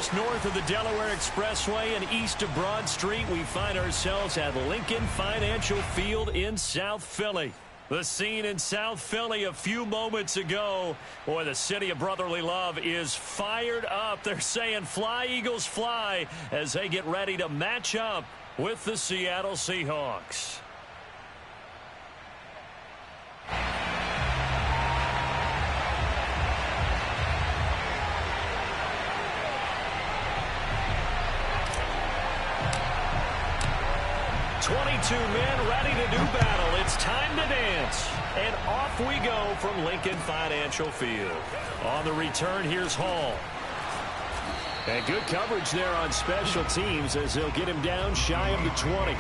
Just north of the Delaware Expressway and east of Broad Street, we find ourselves at Lincoln Financial Field in South Philly. The scene in South Philly a few moments ago. Boy, the city of brotherly love is fired up. They're saying fly, Eagles, fly, as they get ready to match up with the Seattle Seahawks. Two men ready to do battle. It's time to dance. And off we go from Lincoln Financial Field. On the return, here's Hall. And good coverage there on special teams as they'll get him down shy of the 20.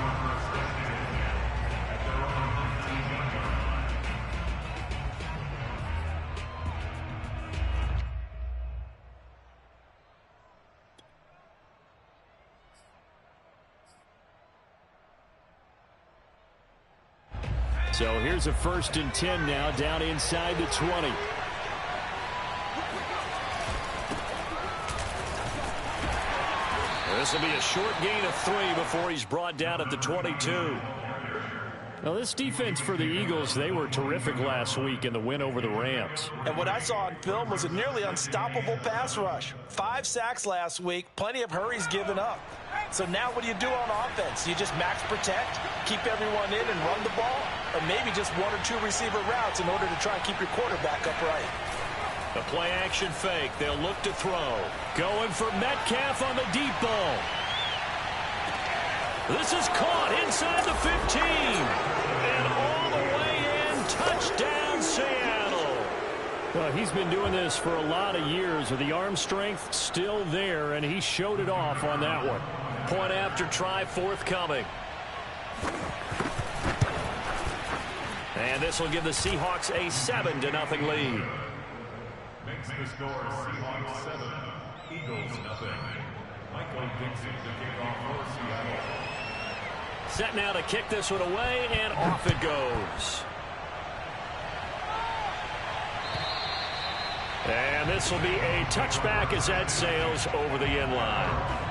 So here's a 1st and 10 now, down inside the 20. This will be a short gain of 3 before he's brought down at the 22. Now, this defense for the Eagles, they were terrific last week in the win over the Rams. And what I saw on film was a nearly unstoppable pass rush. 5 sacks last week, plenty of hurries given up. So now what do you do on offense? You just max protect, keep everyone in and run the ball, or maybe just 1 or 2 receiver routes in order to try and keep your quarterback upright. A play action fake. They'll look to throw. Going for Metcalf on the deep ball. This is caught inside the 15. And all the way in. Touchdown, Seattle. Well, he's been doing this for a lot of years with the arm strength still there, and he showed it off on that one. Point after try forthcoming. And this will give the Seahawks a 7-0 lead. Makes the score Seahawks 7, Eagles 0. Michael Dixon to kick off for Seattle. Set now to kick this one away, and off it goes. And this will be a touchback as that sails over the end line.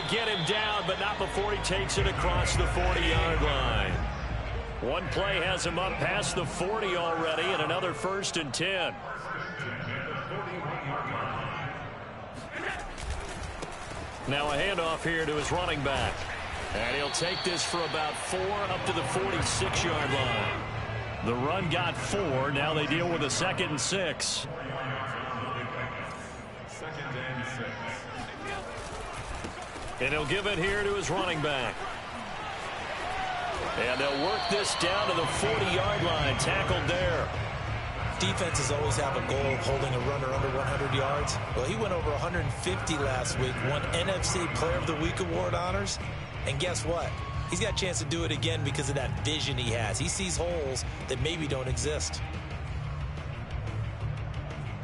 Get him down, but not before he takes it across the 40-yard line. One play has him up past the 40 already, and another 1st and 10. Now a handoff here to his running back. And he'll take this for about 4 up to the 46-yard line. The run got 4. Now they deal with a 2nd and 6. And he'll give it here to his running back. And they'll work this down to the 40-yard line. Tackled there. Defenses always have a goal of holding a runner under 100 yards. Well, he went over 150 last week, won NFC Player of the Week award honors. And guess what? He's got a chance to do it again because of that vision he has. He sees holes that maybe don't exist.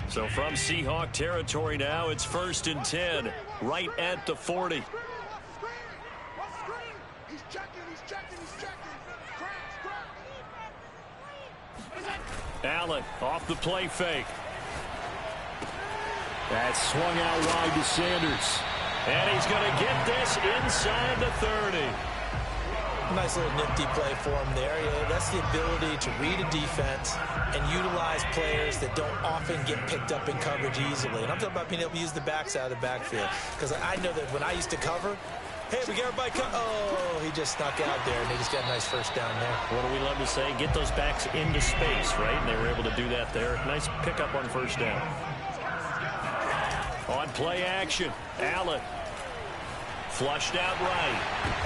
So from Seahawk territory now, it's 1st and 10, right at the 40. Allen off the play fake. That's swung out wide to Sanders. And he's going to get this inside the 30. Nice little nifty play for him there. Yeah, that's the ability to read a defense and utilize players that don't often get picked up in coverage easily. And I'm talking about being able to use the backs out of the backfield. Because I know that when I used to cover, hey, we got everybody oh, he just snuck out there, and they just got a nice first down there. What do we love to say? Get those backs into space, right? And they were able to do that there. Nice pickup on 1st down. On play action, Allen. Flushed out right.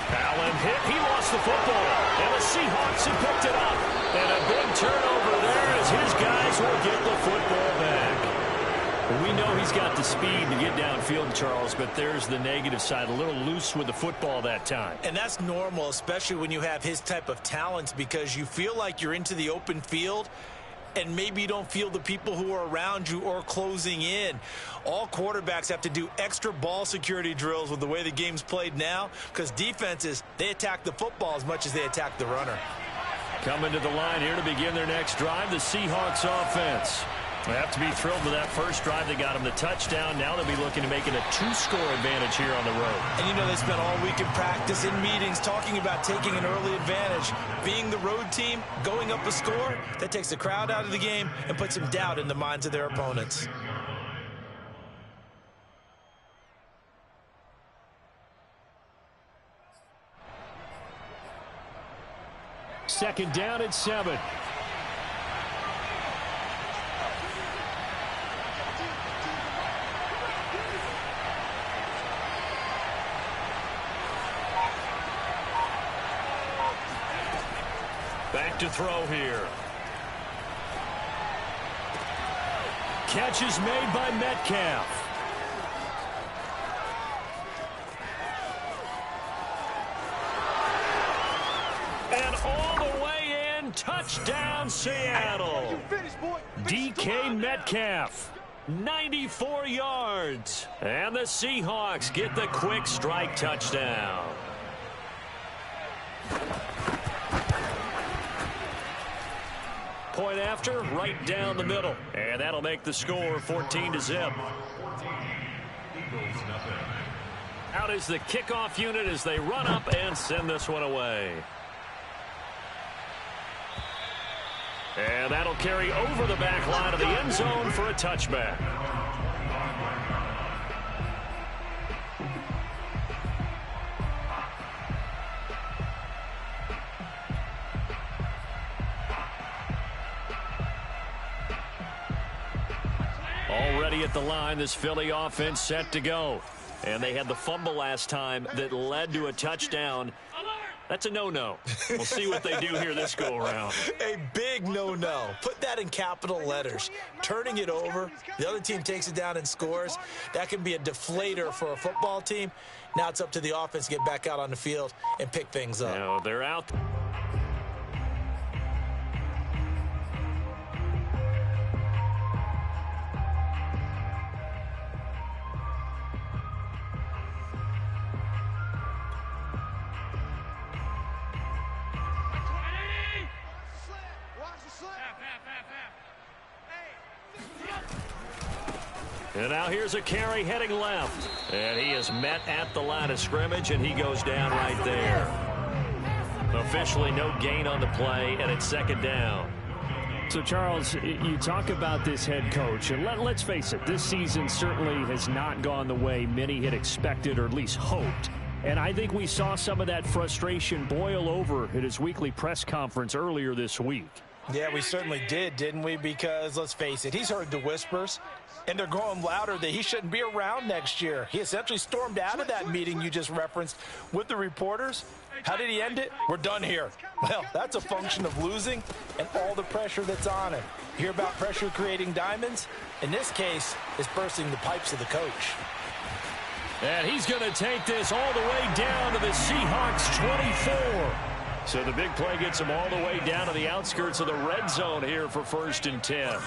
Allen hit. He lost the football. And the Seahawks have picked it up. And a big turnover there as his guys will get the football back. We know he's got the speed to get downfield, Charles, but there's the negative side. A little loose with the football that time. And that's normal, especially when you have his type of talents, because you feel like you're into the open field and maybe you don't feel the people who are around you or closing in. All quarterbacks have to do extra ball security drills with the way the game's played now, because defenses, they attack the football as much as they attack the runner. Coming to the line here to begin their next drive, the Seahawks offense. They have to be thrilled with that first drive. They got them the touchdown. Now they'll be looking to make it a 2-score advantage here on the road. And you know, they spent all week in practice, in meetings, talking about taking an early advantage. Being the road team, going up a score, that takes the crowd out of the game and puts some doubt in the minds of their opponents. Second down at 7. Back to throw here. Catch is made by Metcalf. And all the way in, touchdown Seattle. DK Metcalf, 94 yards. And the Seahawks get the quick strike touchdown. Point after, right down the middle. And that'll make the score 14-0. Out is the kickoff unit as they run up and send this one away. And that'll carry over the back line of the end zone for a touchback. Already at the line, this Philly offense set to go. And they had the fumble last time that led to a touchdown. That's a no-no. We'll see what they do here this go-around. A big no-no. Put that in capital letters. Turning it over, the other team takes it down and scores. That can be a deflator for a football team. Now it's up to the offense to get back out on the field and pick things up. Now they're out. And now here's a carry heading left. And he is met at the line of scrimmage, and he goes down right there. Officially no gain on the play, and it's second down. So, Charles, you talk about this head coach, and let's face it, this season certainly has not gone the way many had expected or at least hoped. And I think we saw some of that frustration boil over at his weekly press conference earlier this week. Yeah, we certainly did, didn't we? Because, let's face it, he's heard the whispers, and they're growing louder that he shouldn't be around next year. He essentially stormed out of that meeting you just referenced with the reporters. How did he end it? We're done here. Well, that's a function of losing and all the pressure that's on him. You hear about pressure creating diamonds? In this case, it's bursting the pipes of the coach. And he's going to take this all the way down to the Seahawks 24. So the big play gets him all the way down to the outskirts of the red zone here for 1st and 10.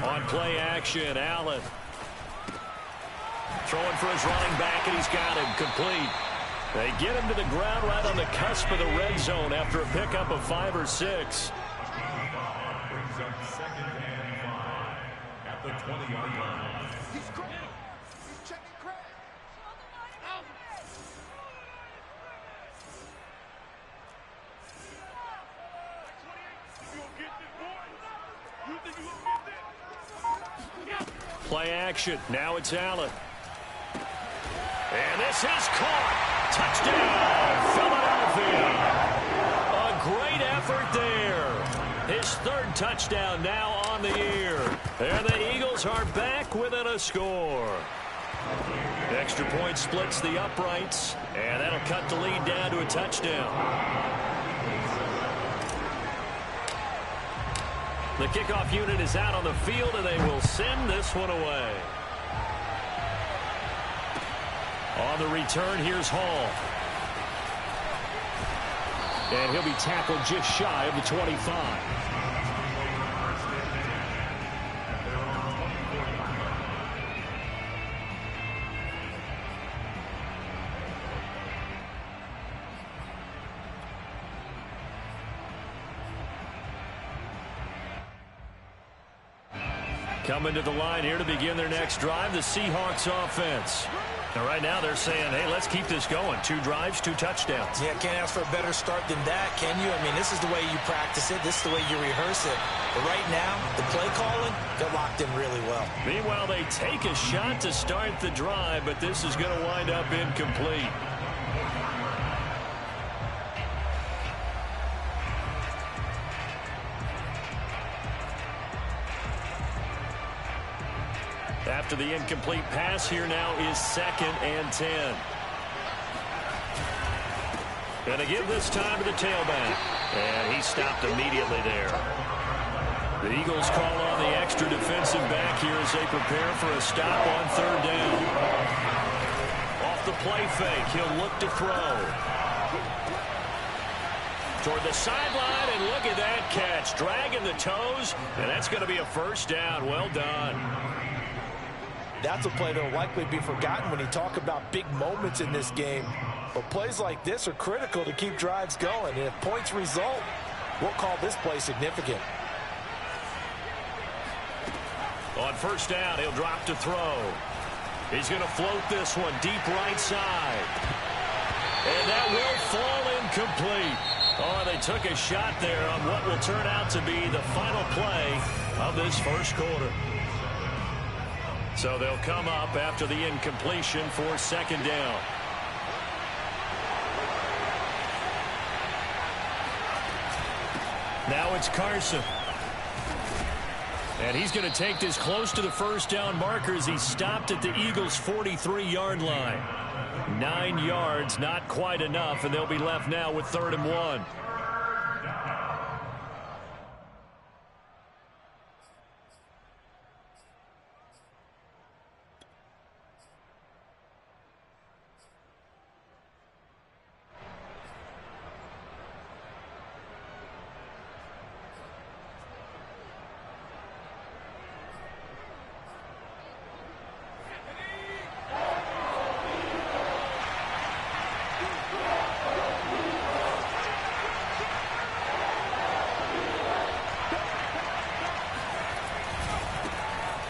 On play action, Allen. Throwing for his running back, and he's got him complete. They get him to the ground right on the cusp of the red zone after a pickup of 5 or 6. Brings up 2nd and 5 at the 20-yard line. Play action. Now it's Allen. And this is caught. Touchdown, Philadelphia. A great effort there. His 3rd touchdown now on the year. And the Eagles are back within a score. The extra point splits the uprights. And that'll cut the lead down to a touchdown. The kickoff unit is out on the field, and they will send this one away. On the return, here's Hall. And he'll be tackled just shy of the 25. Coming to the line here to begin their next drive, the Seahawks offense. And right now they're saying, hey, let's keep this going. 2 drives, 2 touchdowns. Yeah, can't ask for a better start than that, can you? I mean, this is the way you practice it. This is the way you rehearse it. But right now, the play calling, they're locked in really well. Meanwhile, they take a shot to start the drive, but this is going to wind up incomplete. After the incomplete pass, here now is 2nd and 10. Gonna give this time to the tailback. And he stopped immediately there. The Eagles call on the extra defensive back here as they prepare for a stop on 3rd down. Off the play fake, he'll look to throw. Toward the sideline, and look at that catch. Dragging the toes, and that's going to be a 1st down. Well done. That's a play that will likely be forgotten when you talk about big moments in this game. But plays like this are critical to keep drives going. And if points result, we'll call this play significant. On 1st down, he'll drop to throw. He's going to float this one deep right side. And that will fall incomplete. Oh, they took a shot there on what will turn out to be the final play of this 1st quarter. So they'll come up after the incompletion for 2nd down. Now it's Carson. And he's going to take this close to the 1st down marker as he stopped at the Eagles' 43-yard line. 9 yards, not quite enough, and they'll be left now with 3rd and 1.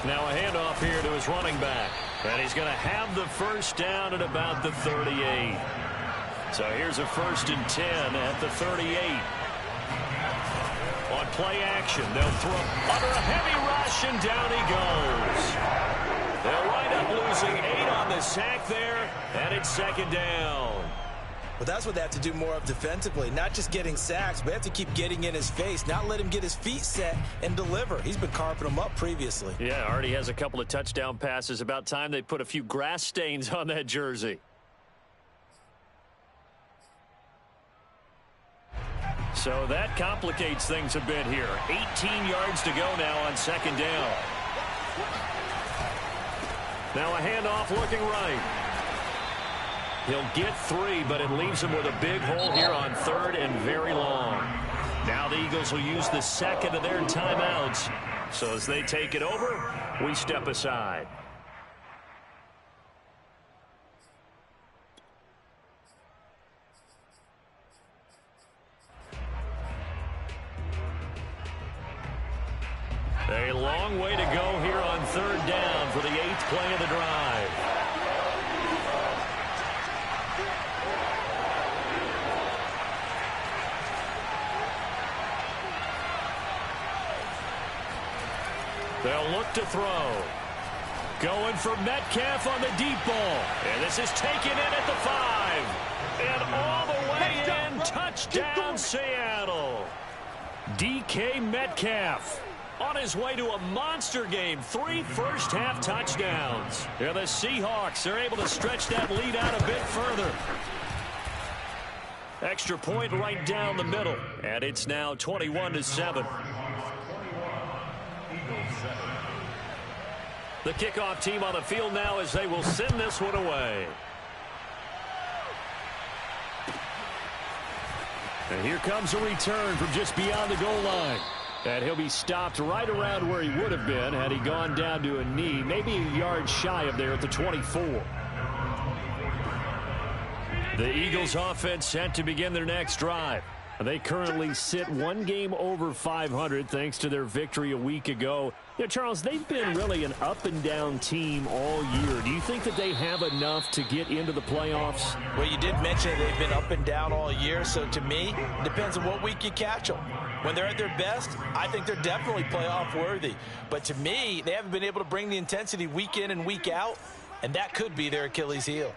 Now a handoff here to his running back. And he's going to have the 1st down at about the 38. So here's a 1st and 10 at the 38. On play action, they'll throw under a heavy rush, and down he goes. They'll wind up losing 8 on the sack there, and it's 2nd down. But that's what they have to do more of defensively. Not just getting sacks, but they have to keep getting in his face. Not let him get his feet set and deliver. He's been carping them up previously. Yeah, already has a couple of touchdown passes. About time they put a few grass stains on that jersey. So that complicates things a bit here. 18 yards to go now on 2nd down. Now a handoff looking right. He'll get 3, but it leaves him with a big hole here on 3rd and very long. Now the Eagles will use the 2nd of their timeouts. So as they take it over, we step aside. A long way to go here on 3rd down for the 8th play of the drive. They'll look to throw. Going for Metcalf on the deep ball. And this is taken in at the 5. And all the way in. Touchdown, Seattle. DK Metcalf on his way to a monster game. 3 first-half touchdowns. And the Seahawks are able to stretch that lead out a bit further. Extra point right down the middle. And it's now 21-7. The kickoff team on the field now as they will send this one away. And here comes a return from just beyond the goal line. And he'll be stopped right around where he would have been had he gone down to a knee, maybe a yard shy of there at the 24. The Eagles offense set to begin their next drive. They currently sit one game over 500 thanks to their victory a week ago. You know, Charles, they've been really an up-and-down team all year. Do you think that they have enough to get into the playoffs? Well, you did mention they've been up and down all year, so to me, it depends on what week you catch them. When they're at their best, I think they're definitely playoff worthy. But to me, they haven't been able to bring the intensity week in and week out, and that could be their Achilles heel.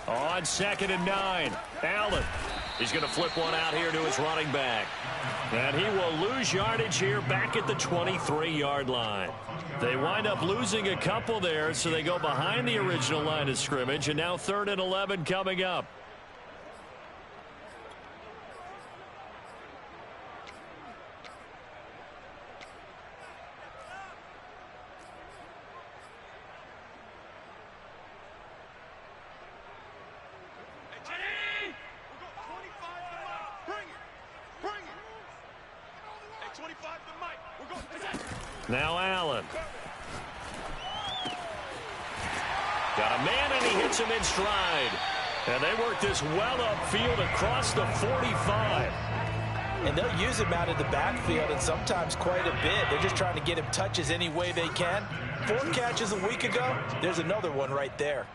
On 2nd and 9, Allen. He's going to flip one out here to his running back. And he will lose yardage here back at the 23-yard line. They wind up losing a couple there, so they go behind the original line of scrimmage, and now 3rd and 11 coming up. Now Allen. Got a man, and he hits him in stride. And they work this well upfield across the 45. And they'll use him out of the backfield, and sometimes quite a bit. They're just trying to get him touches any way they can. 4 catches a week ago. There's another one right there.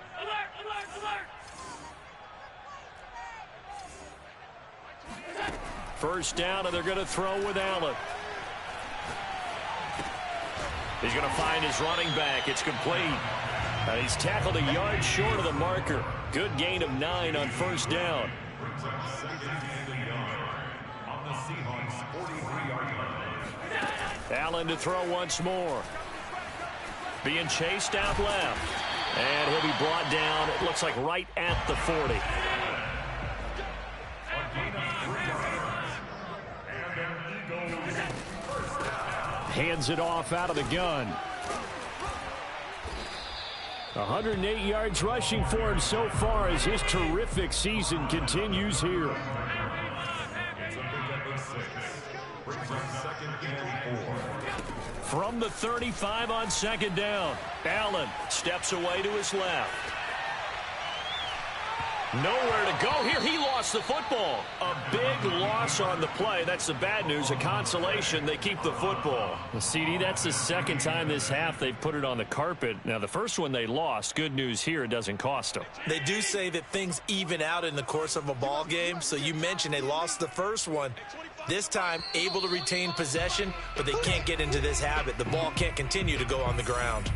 First down, and they're going to throw with Allen. He's going to find his running back. It's complete. And he's tackled a yard short of the marker. Good gain of 9 on first down. Allen to throw once more. Being chased out left. And he'll be brought down, it looks like right at the 40. Hands it off out of the gun. 108 yards rushing for him so far as his terrific season continues here. From the 35 on 2nd down, Allen steps away to his left. Nowhere to go here. He lost the football. A big loss on the play. That's the bad news. A consolation, they keep the football. Well, CD, that's the second time this half they've put it on the carpet. Now, the first one they lost. Good news here, it doesn't cost them. They do say that things even out in the course of a ball game. So you mentioned they lost the first one. This time, able to retain possession, but they can't get into this habit. The ball can't continue to go on the ground.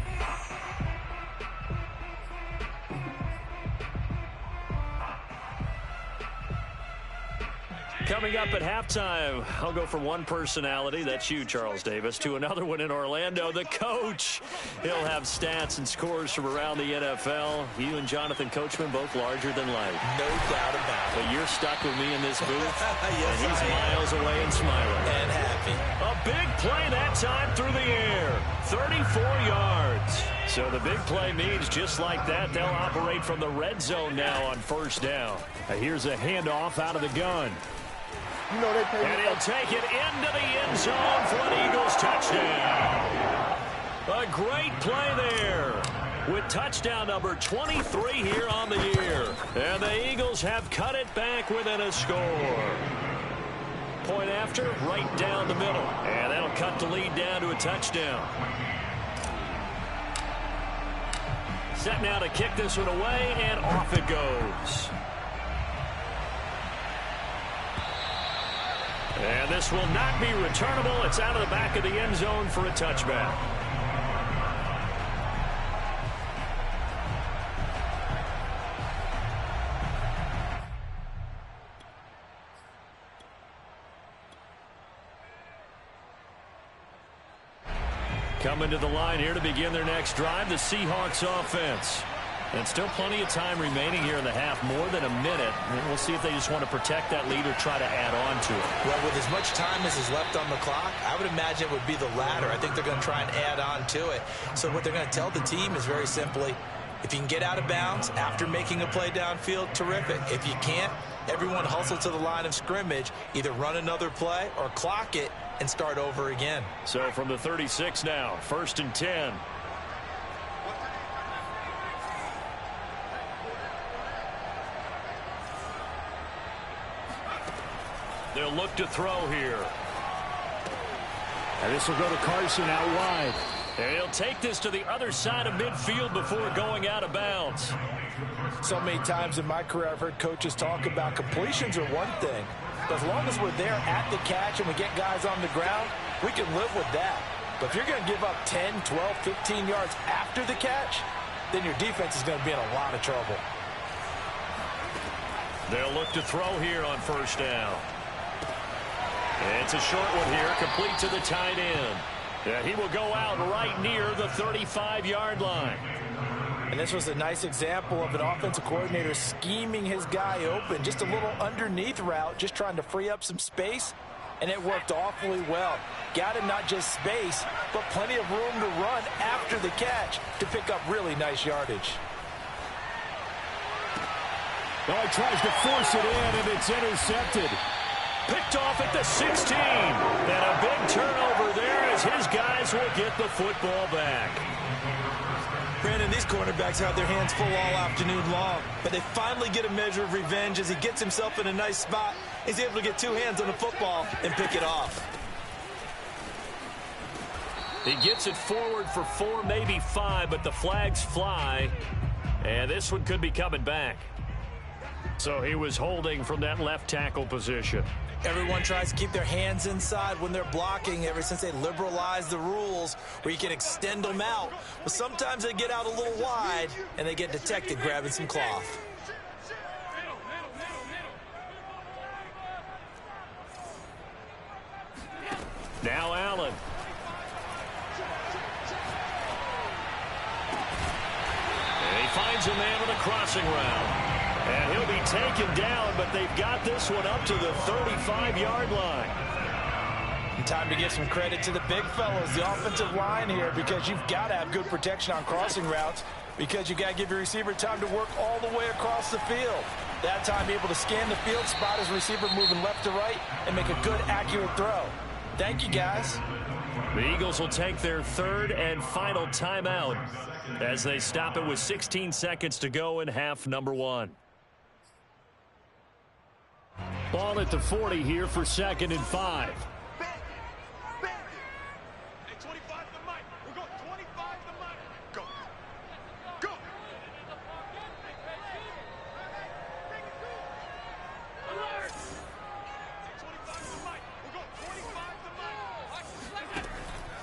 Coming up at halftime, I'll go from one personality, that's you, Charles Davis, to another one in Orlando, the coach. He'll have stats and scores from around the NFL. You and Jonathan Coachman both larger than life. No doubt about it. But you're stuck with me in this booth, yes, and he's miles away and smiling. And happy. A big play that time through the air, 34 yards. So the big play means just like that, they'll operate from the red zone now on first down. Here's a handoff out of the gun. You know they and he'll take it into the end zone for an Eagles touchdown. A great play there with touchdown number 23 here on the year. And the Eagles have cut it back within a score. Point after, right down the middle. And that'll cut the lead down to a touchdown. Set now to kick this one away, and off it goes. And this will not be returnable. It's out of the back of the end zone for a touchback. Coming to the line here to begin their next drive, the Seahawks offense. And still plenty of time remaining here in the half, more than a minute. And we'll see if they just want to protect that lead or try to add on to it. Well, with as much time as is left on the clock, I would imagine it would be the latter. I think they're going to try and add on to it. So what they're going to tell the team is very simply, if you can get out of bounds after making a play downfield, terrific. If you can't, everyone hustle to the line of scrimmage, either run another play or clock it and start over again. So from the 36 now, 1st and 10. They'll look to throw here. And this will go to Carson out wide. And he'll take this to the other side of midfield before going out of bounds. So many times in my career I've heard coaches talk about completions are one thing. But as long as we're there at the catch and we get guys on the ground, we can live with that. But if you're going to give up 10, 12, 15 yards after the catch, then your defense is going to be in a lot of trouble. They'll look to throw here on 1st down. It's a short one here, complete to the tight end. And he will go out right near the 35-yard line. And this was a nice example of an offensive coordinator scheming his guy open. Just a little underneath route, just trying to free up some space, and it worked awfully well. Got him not just space, but plenty of room to run after the catch to pick up really nice yardage. Oh, he tries to force it in, and it's intercepted. Picked off at the 16. And a big turnover there as his guys will get the football back. Brandon, these cornerbacks have their hands full all afternoon long, but they finally get a measure of revenge as he gets himself in a nice spot. He's able to get 2 hands on the football and pick it off. He gets it forward for 4, maybe 5, but the flags fly. And this one could be coming back. So he was holding from that left tackle position. Everyone tries to keep their hands inside when they're blocking ever since they liberalized the rules where you can extend them out. But sometimes they get out a little wide and they get detected grabbing some cloth. Now Allen. And he finds a man with a crossing route. And he'll be taken down, but they've got this one up to the 35-yard line. And time to give some credit to the big fellas, the offensive line here, because you've got to have good protection on crossing routes, because you've got to give your receiver time to work all the way across the field. That time able to scan the field, spot his receiver moving left to right, and make a good, accurate throw. Thank you, guys. The Eagles will take their 3rd and final timeout as they stop it with 16 seconds to go in half number 1. Ball at the 40 here for 2nd and 5.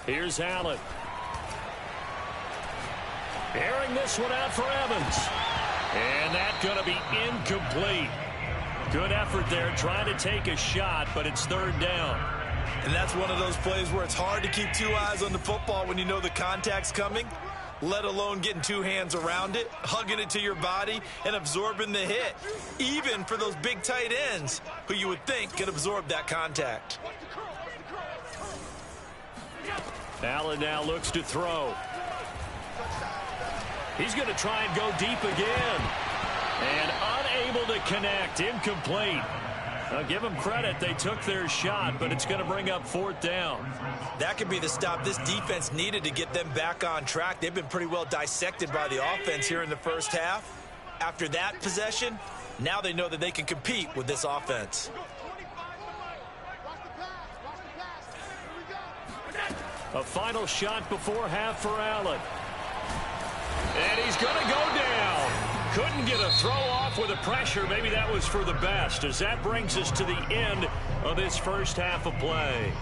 Here's Allen. Airing this one out for Evans. And that's going to be incomplete. Good effort there, trying to take a shot, but it's 3rd down. And that's one of those plays where it's hard to keep 2 eyes on the football when you know the contact's coming, let alone getting 2 hands around it, hugging it to your body, and absorbing the hit, even for those big tight ends who you would think could absorb that contact. Allen now looks to throw. He's going to try and go deep again. And unable to connect, incomplete. I'll give them credit, they took their shot, but it's going to bring up 4th down. That could be the stop this defense needed to get them back on track. They've been pretty well dissected by the offense here in the first half. After that possession, now they know that they can compete with this offense. A final shot before half for Allen. And he's going to go down. Couldn't get a throw off with the pressure. Maybe that was for the best, as that brings us to the end of this first half of play.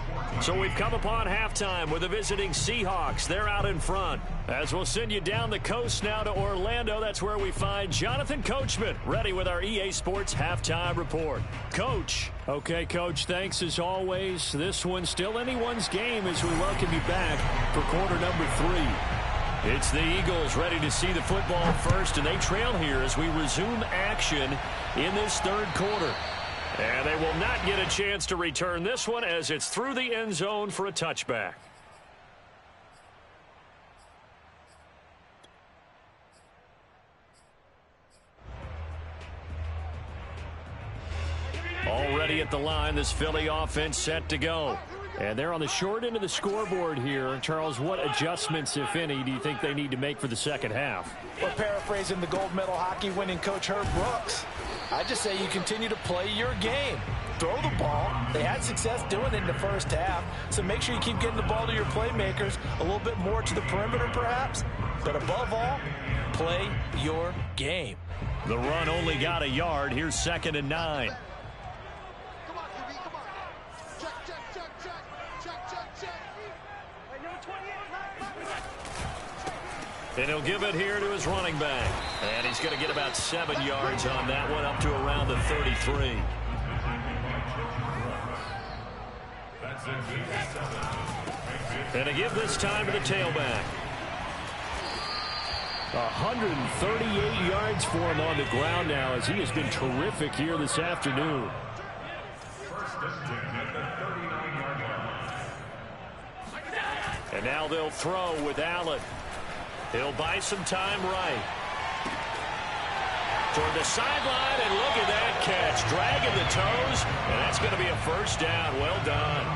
So we've come upon halftime with the visiting Seahawks. They're out in front. As we'll send you down the coast now to Orlando, that's where we find Jonathan Coachman, ready with our EA Sports Halftime Report. Coach. Okay, Coach, thanks as always. This one's still anyone's game as we welcome you back for quarter number 3. It's the Eagles ready to see the football first, and they trail here as we resume action in this third quarter. And they will not get a chance to return this one as it's through the end zone for a touchback. Already at the line, this Philly offense set to go. And they're on the short end of the scoreboard here. Charles, what adjustments, if any, do you think they need to make for the second half? Well, paraphrasing the gold medal hockey winning coach Herb Brooks, I just say you continue to play your game. Throw the ball. They had success doing it in the first half, so make sure you keep getting the ball to your playmakers, a little bit more to the perimeter perhaps, but above all, play your game. The run only got a yard. Here's 2nd and 9. And he'll give it here to his running back. And he's going to get about 7 yards on that one, up to around the 33. And to give this time to the tailback. 138 yards for him on the ground now, as he has been terrific here this afternoon. And now they'll throw with Allen. He'll buy some time right. Toward the sideline, and look at that catch. Dragging the toes, and that's going to be a first down. Well done.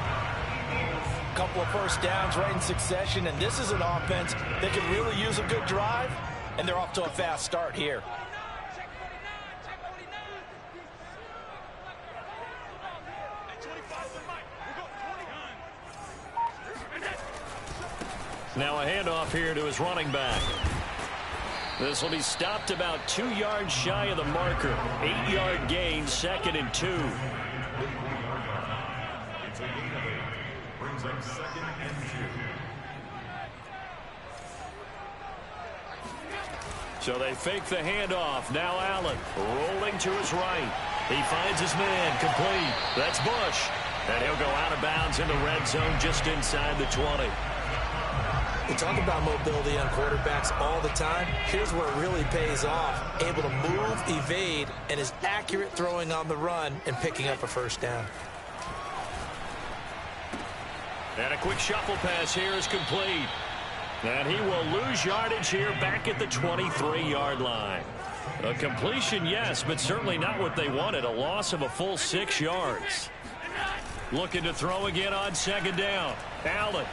A couple of first downs right in succession, and this is an offense that could really use a good drive, and they're off to a fast start here. Now a handoff here to his running back. This will be stopped about 2 yards shy of the marker. 8-yard gain, 2nd and 2. Brings up 2nd and 2. So they fake the handoff. Now Allen rolling to his right. He finds his man, complete. That's Bush. And he'll go out of bounds in the red zone just inside the 20. We talk about mobility on quarterbacks all the time. Here's where it really pays off. Able to move, evade, and is accurate throwing on the run and picking up a first down. And a quick shuffle pass here is complete. And he will lose yardage here back at the 23-yard line. A completion, yes, but certainly not what they wanted. A loss of a full 6 yards. Looking to throw again on 2nd down. Allen.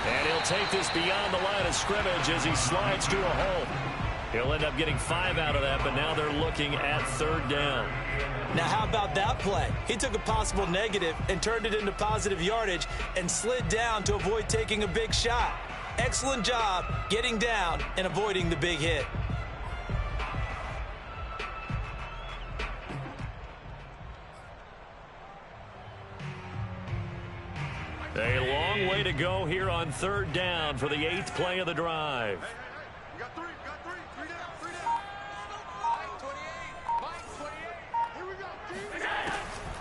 And he'll take this beyond the line of scrimmage as he slides to a hole. He'll end up getting 5 out of that, but now they're looking at 3rd down. Now, how about that play? He took a possible negative and turned it into positive yardage and slid down to avoid taking a big shot. Excellent job getting down and avoiding the big hit. A long way to go here on 3rd down for the 8th play of the drive. You got 3 down. Here we go.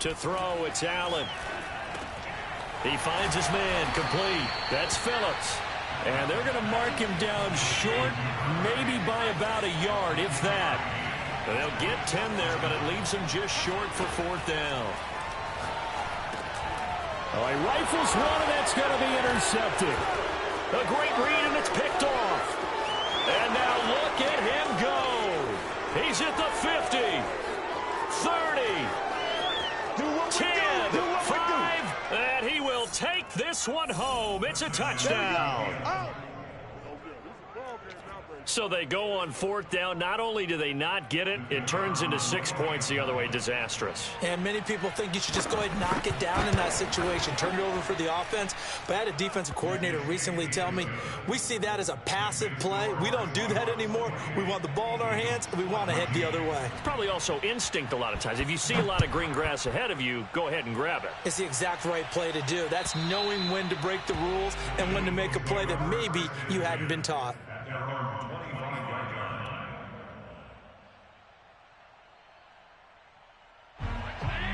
To throw, it's Allen. He finds his man, complete. That's Phillips. And they're going to mark him down short, maybe by about a yard, if that. They'll get 10 there, but it leaves him just short for 4th down. Oh, he rifles one, and that's going to be intercepted. A great read, and it's picked off. And now look at him go. He's at the 50, 30, 10, 5, and he will take this one home. It's a touchdown. So they go on 4th down. Not only do they not get it, it turns into 6 points the other way. Disastrous. And many people think you should just go ahead and knock it down in that situation. Turn it over for the offense. But I had a defensive coordinator recently tell me, we see that as a passive play. We don't do that anymore. We want the ball in our hands, and we want to head the other way. It's probably also instinct a lot of times. If you see a lot of green grass ahead of you, go ahead and grab it. It's the exact right play to do. That's knowing when to break the rules and when to make a play that maybe you hadn't been taught.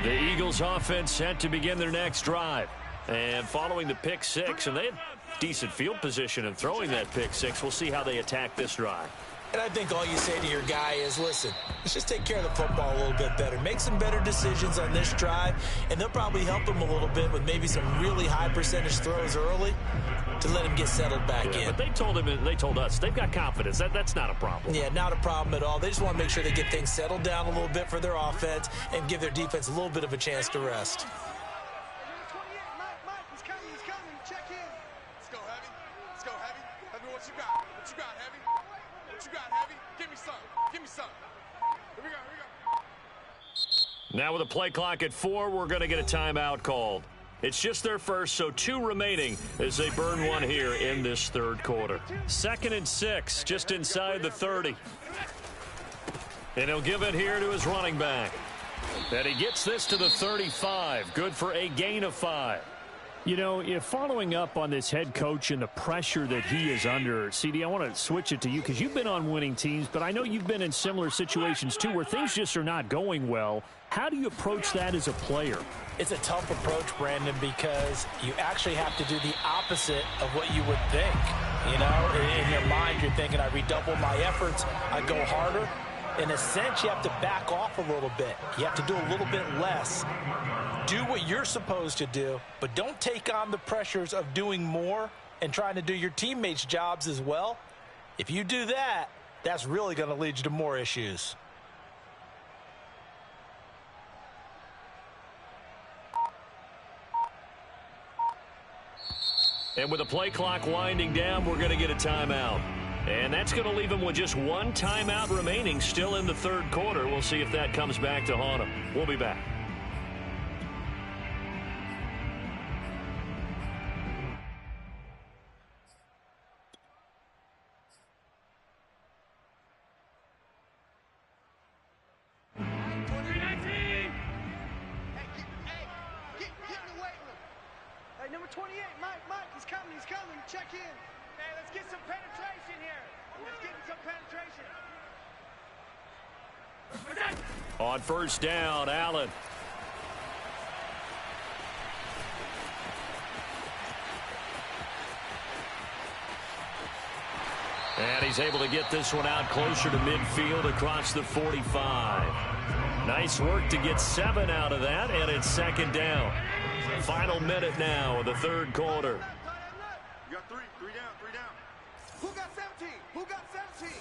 The Eagles offense set to begin their next drive. And following the pick 6, and they had decent field position and throwing that pick six. We'll see how they attack this drive. And I think all you say to your guy is, listen, let's just take care of the football a little bit better. Make some better decisions on this drive, and they'll probably help him a little bit with maybe some really high percentage throws early to let him get settled back in. But they told him, and they told us, they've got confidence. That's not a problem. Yeah, not a problem at all. They just want to make sure they get things settled down a little bit for their offense and give their defense a little bit of a chance to rest. Now with a play clock at 4, we're going to get a timeout called. It's just their first, so 2 remaining as they burn one here in this third quarter. 2nd and 6, just inside the 30. And he'll give it here to his running back. And he gets this to the 35. Good for a gain of 5. You know, if following up on this head coach and the pressure that he is under, CD, I want to switch it to you because you've been on winning teams, but I know you've been in similar situations too where things just are not going well. How do you approach that as a player? It's a tough approach, Brandon, because you actually have to do the opposite of what you would think. You know, in your mind, you're thinking, I redouble my efforts, I go harder. In a sense, you have to back off a little bit. You have to do a little bit less. Do what you're supposed to do, but don't take on the pressures of doing more and trying to do your teammates' jobs as well. If you do that, that's really going to lead you to more issues. And with the play clock winding down, we're going to get a timeout. And that's going to leave him with just 1 timeout remaining still in the third quarter. We'll see if that comes back to haunt him. We'll be back. Number 28, Mike, he's coming, check in. Hey, let's get some penetration here. Let's get some penetration. On first down, Allen. And he's able to get this one out closer to midfield across the 45. Nice work to get 7 out of that, and it's 2nd down. Final minute now of the third quarter. You got 3 down. Who got 17? Who got 17?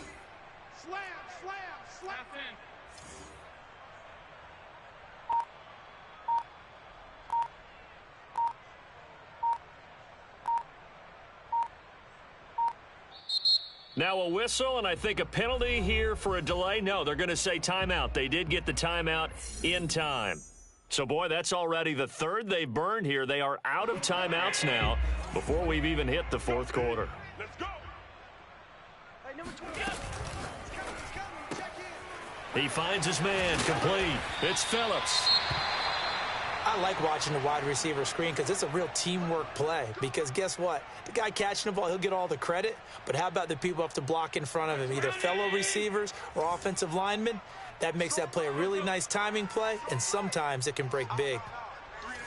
Slam. Now a whistle, and I think a penalty here for a delay. No, they're going to say timeout. They did get the timeout in time. So, boy, that's already the 3rd they've burned here. They are out of timeouts now before we've even hit the 4th quarter. Let's go. Hey, number 20. He's coming. Check in. He finds his man complete. It's Phillips. I like watching the wide receiver screen because it's a real teamwork play. Because guess what? The guy catching the ball, he'll get all the credit. But how about the people have to block in front of him, either fellow receivers or offensive linemen? That makes that play a really nice timing play, and sometimes it can break big. 3 down.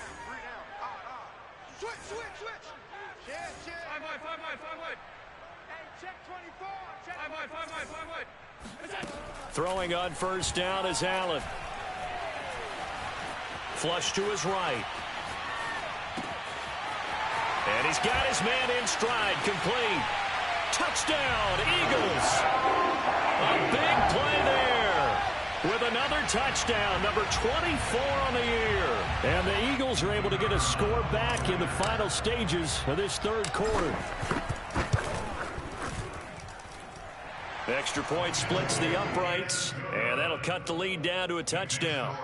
Switch. Check. 5 wide. Hey, check 24. Check 5 wide. Throwing on first down is Allen. Flush to his right. And he's got his man in stride, complete. Touchdown, Eagles. A big play there. With another touchdown, number 24 on the year. And the Eagles are able to get a score back in the final stages of this third quarter. The extra point splits the uprights, and that'll cut the lead down to a touchdown.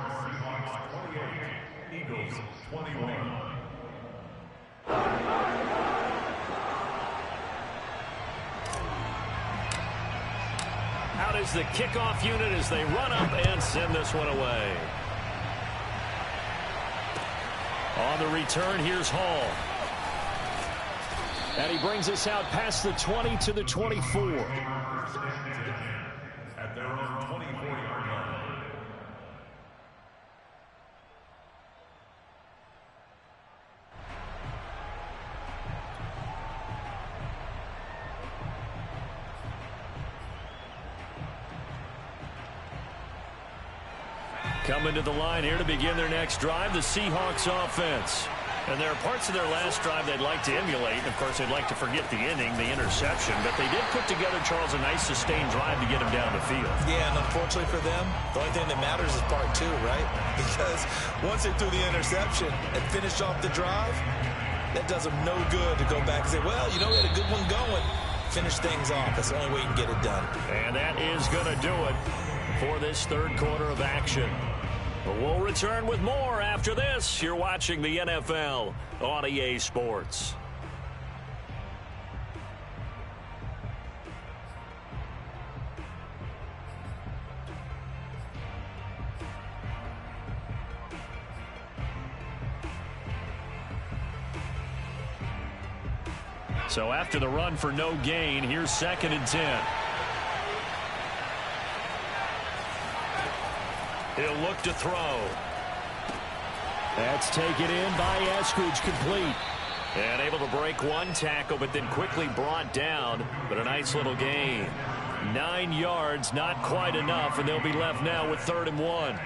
Eagles 21. Out is the kickoff unit as they run up and send this one away. On the return, here's Hall. And he brings us out past the 20 to the 24. At their own 24-yard line. Coming to the line here to begin their next drive, the Seahawks offense. And there are parts of their last drive they'd like to emulate. Of course, they'd like to forget the inning, the interception. But they did put together, Charles, a nice sustained drive to get them down the field. Yeah, and unfortunately for them, the only thing that matters is part two, right? Because once they threw the interception and finished off the drive, that does them no good to go back and say, well, we had a good one going. Finish things off. That's the only way you can get it done. And that is going to do it for this third quarter of action. We'll return with more after this. You're watching the NFL on EA Sports. So after the run for no gain, here's 2nd and 10. He'll look to throw. That's taken in by Eskridge, complete. And able to break one tackle, but then quickly brought down. But a nice little gain. 9 yards, not quite enough, and they'll be left now with 3rd and 1.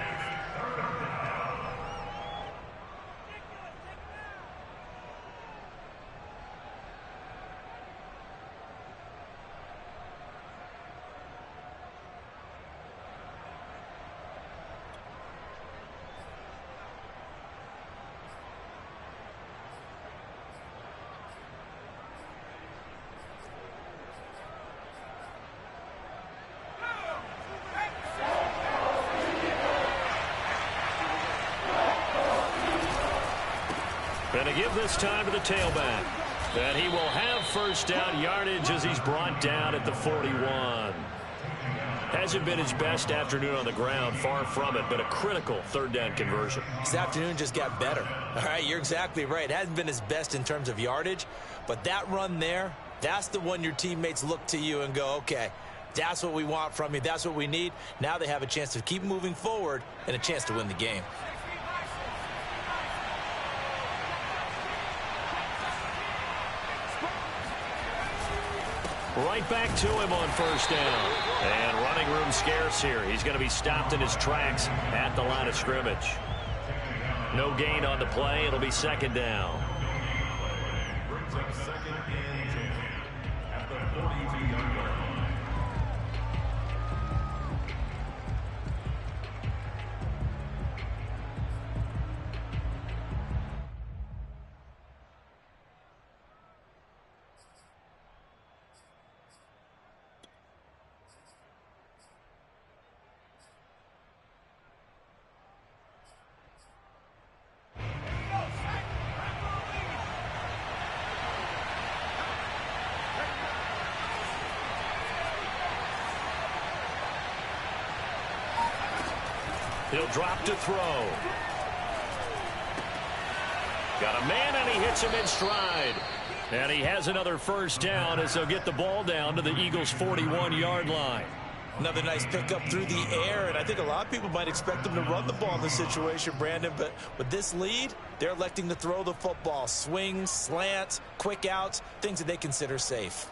And to give this time to the tailback. And he will have first down yardage as he's brought down at the 41. Hasn't been his best afternoon on the ground, far from it, but a critical 3rd down conversion. This afternoon just got better. All right, you're exactly right. It hasn't been his best in terms of yardage, but that run there, that's the one your teammates look to you and go, okay, that's what we want from you. That's what we need. Now they have a chance to keep moving forward and a chance to win the game. Right back to him on first down. And running room scarce here. He's going to be stopped in his tracks at the line of scrimmage. No gain on the play. It'll be 2nd down. Brings up 2nd and 10 at the 42-yard line. He'll drop to throw. Got a man, and he hits him in stride. And he has another first down as they'll get the ball down to the Eagles' 41-yard line. Another nice pickup through the air, and I think a lot of people might expect them to run the ball in this situation, Brandon, but with this lead, they're electing to throw the football. Swings, slants, quick outs, things that they consider safe.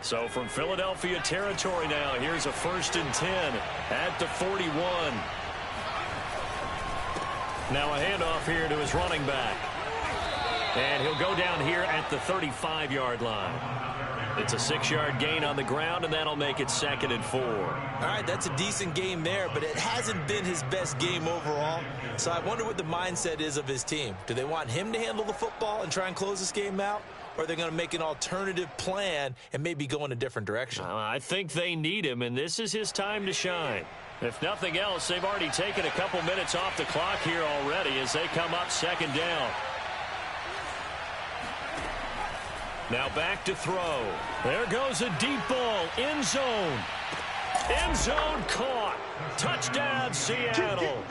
So from Philadelphia territory now, here's a 1st and 10 at the 41. Now a handoff here to his running back. And he'll go down here at the 35-yard line. It's a 6-yard gain on the ground, and that'll make it 2nd and 4. All right, that's a decent game there, but it hasn't been his best game overall. So I wonder what the mindset is of his team. Do they want him to handle the football and try and close this game out? Or are they going to make an alternative plan and maybe go in a different direction? I think they need him, and this is his time to shine. If nothing else, they've already taken a couple minutes off the clock here already as they come up 2nd down. Now back to throw. There goes a deep ball. End zone. End zone caught. Touchdown, Seattle.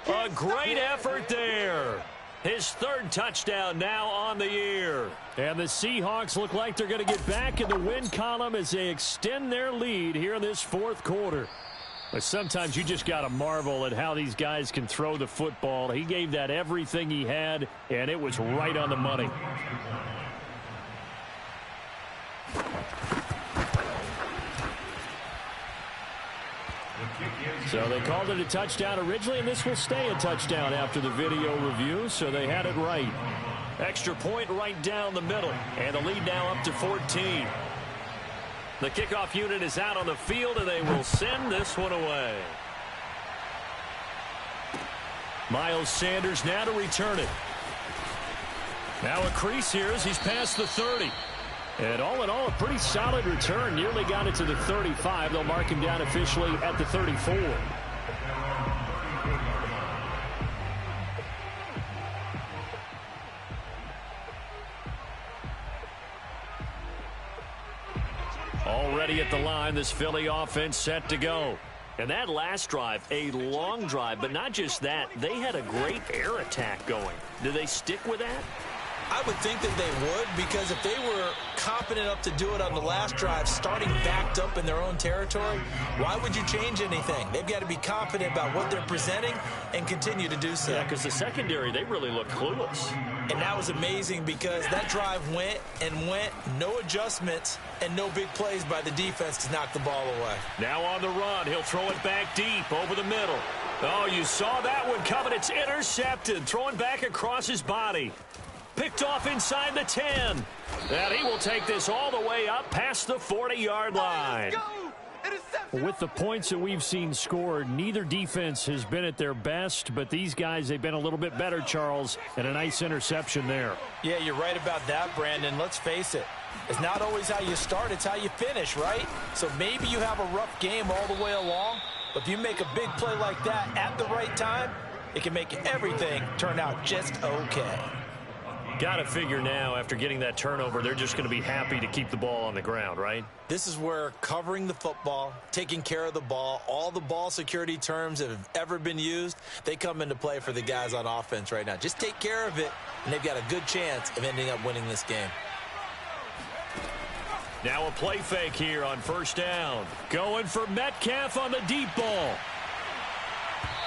A great effort there. His 3rd touchdown now on the year. And the Seahawks look like they're going to get back in the win column as they extend their lead here in this 4th quarter. But sometimes you just got to marvel at how these guys can throw the football. He gave that everything he had, and it was right on the money. The kick is So they called it a touchdown originally, and this will stay a touchdown after the video review, so they had it right. Extra point right down the middle, and the lead now up to 14. The kickoff unit is out on the field, and they will send this one away. Miles Sanders now to return it. Now a crease here as he's past the 30. And all in all, a pretty solid return. Nearly got it to the 35. They'll mark him down officially at the 34. Already at the line, this Philly offense set to go. And that last drive, a long drive, but not just that. They had a great air attack going. Do they stick with that? I would think that they would, because if they were competent enough to do it on the last drive, starting backed up in their own territory, why would you change anything? They've got to be confident about what they're presenting and continue to do so. Yeah, because the secondary, they really look clueless. And that was amazing because that drive went and went, no adjustments, and no big plays by the defense to knock the ball away. Now on the run, he'll throw it back deep over the middle. Oh, you saw that one coming. It's intercepted, throwing back across his body. Picked off inside the 10. And he will take this all the way up past the 40-yard line. With the points that we've seen scored, neither defense has been at their best, but these guys, they've been a little bit better, Charles, and a nice interception there. Yeah, you're right about that, Brandon. Let's face it. It's not always how you start, it's how you finish, right? So maybe you have a rough game all the way along, but if you make a big play like that at the right time, it can make everything turn out just okay. Got to figure now, after getting that turnover, they're just going to be happy to keep the ball on the ground, right? This is where covering the football, taking care of the ball, all the ball security terms that have ever been used, they come into play for the guys on offense right now. Just take care of it, and they've got a good chance of ending up winning this game. Now a play fake here on first down. Going for Metcalf on the deep ball.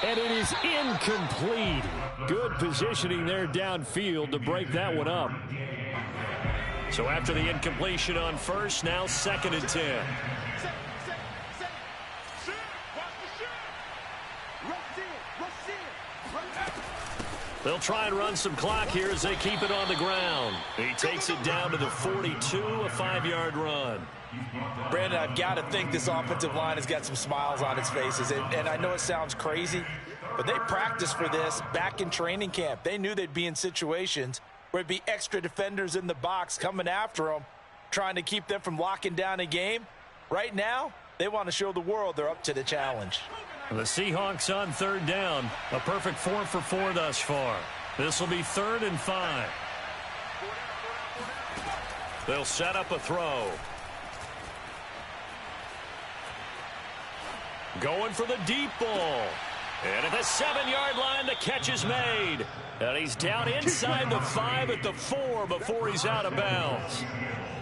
And it is incomplete. Good positioning there downfield to break that one up. So after the incompletion on first, now 2nd and 10. They'll try and run some clock here as they keep it on the ground. He takes it down to the 42, a 5-yard run. Brandon, I've got to think this offensive line has got some smiles on its faces. And I know it sounds crazy, but they practiced for this back in training camp. They knew they'd be in situations where it'd be extra defenders in the box coming after them, trying to keep them from locking down a game. Right now, they want to show the world they're up to the challenge. The Seahawks on 3rd down. A perfect 4 for 4 thus far. This will be 3rd and 5. They'll set up a throw. Going for the deep ball. And at the 7-yard line, the catch is made. And he's down inside the 5 at the 4 before he's out of bounds.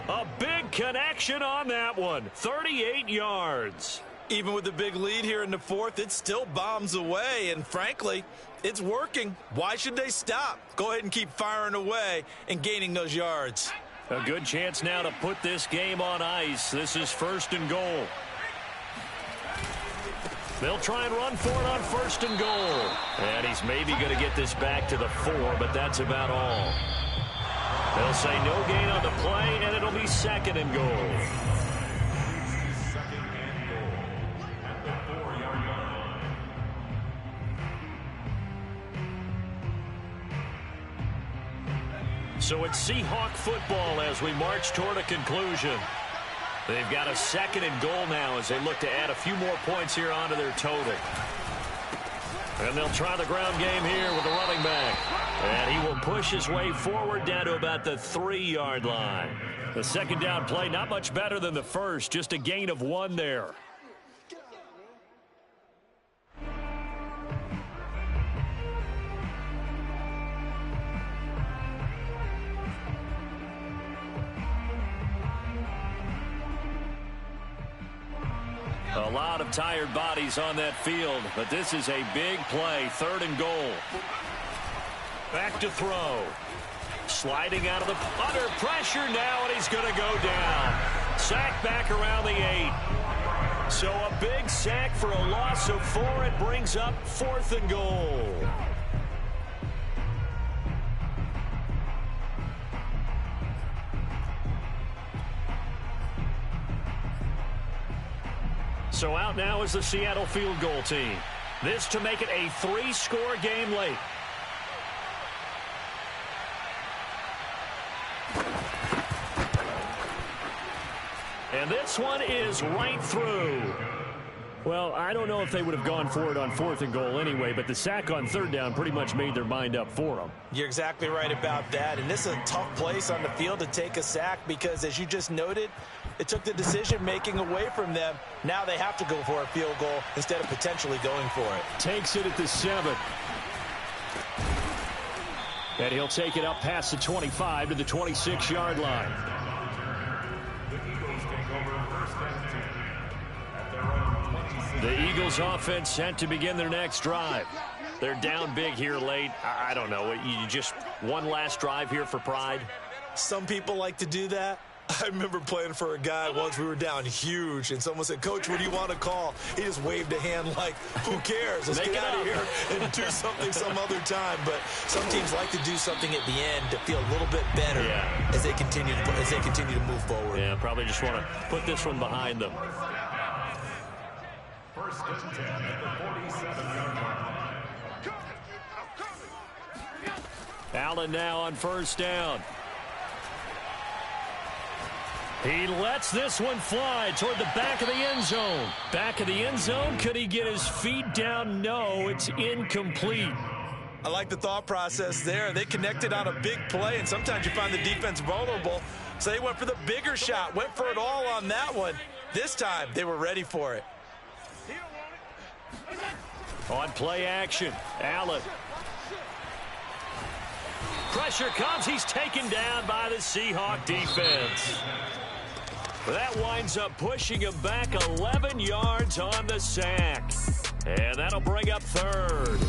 A big connection on that one. 38 yards. Even with the big lead here in the 4th, it still bombs away. And frankly, it's working. Why should they stop? Go ahead and keep firing away and gaining those yards. A good chance now to put this game on ice. This is 1st and goal. They'll try and run for it on 1st and goal. And he's maybe going to get this back to the 4, but that's about all. They'll say no gain on the play, and it'll be 2nd and goal. So it's Seahawk football as we march toward a conclusion. They've got a 2nd and goal now as they look to add a few more points here onto their total. And they'll try the ground game here with the running back. And he will push his way forward down to about the 3-yard line. The 2nd down play, not much better than the first, just a gain of 1 there. A lot of tired bodies on that field, but this is a big play. 3rd and goal. Back to throw. Sliding out of the under pressure now, and he's going to go down. Sacked back around the 8. So a big sack for a loss of 4. It brings up 4th and goal. So out now is the Seattle field goal team. This to make it a 3-score game late. And this one is right through. Well, I don't know if they would have gone for it on 4th and goal anyway, but the sack on 3rd down pretty much made their mind up for them. You're exactly right about that. And this is a tough place on the field to take a sack because, as you just noted, it took the decision-making away from them. Now they have to go for a field goal instead of potentially going for it. Takes it at the 7. And he'll take it up past the 25 to the 26-yard line. The Eagles offense set to begin their next drive. They're down big here late. I don't know. You just one last drive here for pride? Some people like to do that. I remember playing for a guy once. We were down huge, and someone said, "Coach, what do you want to call?" He just waved a hand like, who cares? Let's get out of here and do something some other time. But some teams like to do something at the end to feel a little bit better as they continue to move forward. Yeah, probably just want to put this one behind them. First and 10 at the 47-yard line. Allen now on 1st down. He lets this one fly toward the back of the end zone. Back of the end zone. Could he get his feet down? No, it's incomplete. I like the thought process there. They connected on a big play, and sometimes you find the defense vulnerable. So they went for the bigger shot, went for it all on that one. This time, they were ready for it. On play action, Allen. Pressure comes. He's taken down by the Seahawk defense. That winds up pushing him back 11 yards on the sack. And that'll bring up 3rd.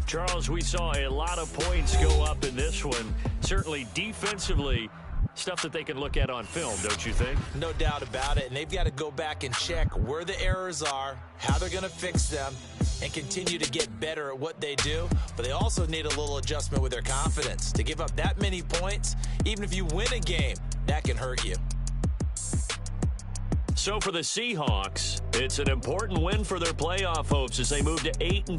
Charles, we saw a lot of points go up in this one. Certainly defensively, stuff that they can look at on film, don't you think? No doubt about it. And they've got to go back and check where the errors are, how they're going to fix them, and continue to get better at what they do. But they also need a little adjustment with their confidence. To give up that many points, even if you win a game, that can hurt you. So for the Seahawks, it's an important win for their playoff hopes as they move to 8-4.